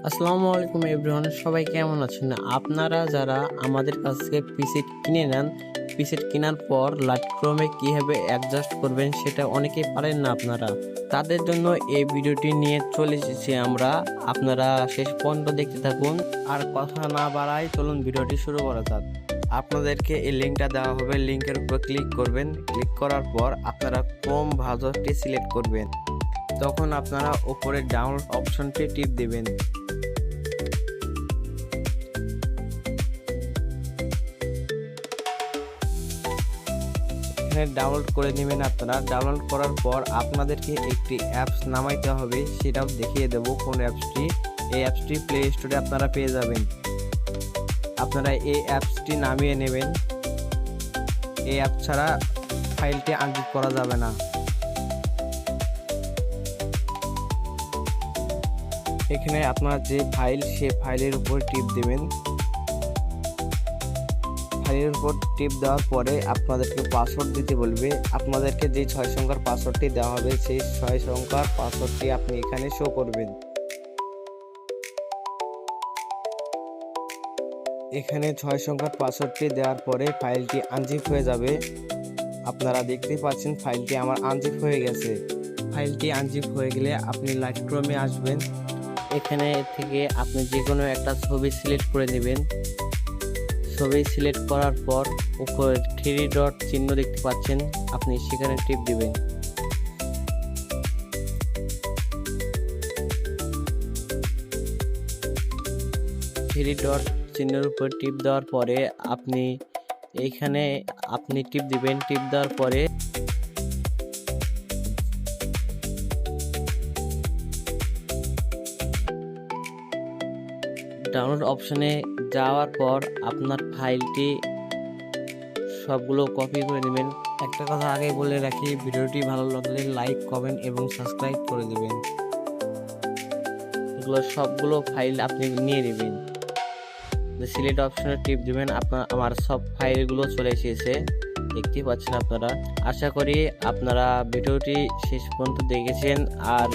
আসসালামু আলাইকুম এভরিওয়ান, সবাই কেমন আছেন? আপনারা যারা আমাদের কাছ থেকে পিসি কিনে নেন, পিসি কেনার পর লাইটক্রমে কিভাবে অ্যাডজাস্ট করবেন সেটা অনেকেই পারেন না। আপনারা তাদের জন্য এই ভিডিওটি নিয়ে চলে এসেছি আমরা। আপনারা শেষ পর্যন্ত দেখতে থাকুন। আর কথা না বাড়াই, চলুন ভিডিওটি শুরু করা যাক। আপনাদেরকে এই লিঙ্কটা দেওয়া হবে, লিঙ্কের উপর ক্লিক করবেন। ক্লিক করার পর আপনারা ক্রোম ব্রাউজারটি সিলেক্ট করবেন। তখন আপনারা উপরে ডাউনলোড অপশনটি টিপ দেবেন। এখানে ডাউনলোড করে নেবেন। আপনারা ডাউনলোড করার পর আপনাদেরকে একটি অ্যাপস নামাইতে হবে, সেটাও দেখিয়ে দেব কোন অ্যাপসটি। এই অ্যাপসটি প্লে স্টোরে আপনারা পেয়ে যাবেন। আপনারা এই অ্যাপসটি নামিয়ে নেবেন। এই অ্যাপ ছাড়া ফাইলটি আনজিপ করা যাবে না। এখানে আপনার যে ফাইল, সে ফাইলের উপর টিপ দেবেন। ফাইলের উপর টিপ দেওয়ার পরে আপনাদেরকে পাসওয়ার্ড দিতে বলবে। আপনাদেরকে যে 6 সংখ্যার পাসওয়ার্ডটি দেওয়া হবে, সেই 6 সংখ্যার পাসওয়ার্ডটি আপনি এখানে শো করবেন। এখানে 6 সংখ্যার পাসওয়ার্ডটি দেওয়ার পরে ফাইলটি আনজিপ হয়ে যাবে। আপনারা দেখতে পাচ্ছেন ফাইলটি আমার আনজিপ হয়ে গেছে। ফাইলটি আনজিপ হয়ে গেলে আপনি লাইটক্রমে আসবেন। এখানে থেকে আপনি যে কোনো একটা ছবি সিলেক্ট করে নেবেন। ছবি সিলেক্ট করার পর উপরে 3 ডট চিহ্ন দেখতে পাচ্ছেন, আপনি সেখানে টিপ দিবেন। থ্রি ডট চিহ্নের উপর টিপ দেওয়ার পরে আপনি এইখানে টিপ দিবেন। টিপ দেওয়ার পরে ডাউনলোড অপশনে যাওয়ার পর আপনার ফাইলটি সবগুলো কপি করে নেবেন। একটা কথা আগে বলে রাখি, ভিডিওটি ভালো লাগলে লাইক, কমেন্ট এবং সাবস্ক্রাইব করে দেবেন। এগুলো সবগুলো ফাইল আপনি নিয়ে নেবেন। সিলেক্ট অপশনে টিপ দিবেন। আমার সব ফাইলগুলো চলে এসেছে, দেখতে পাচ্ছেন আপনারা। আশা করি আপনারা ভিডিওটি শেষ পর্যন্ত দেখেছেন আর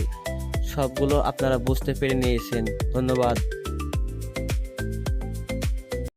সবগুলো আপনারা বুঝতে পেরে নিয়েছেন। ধন্যবাদ।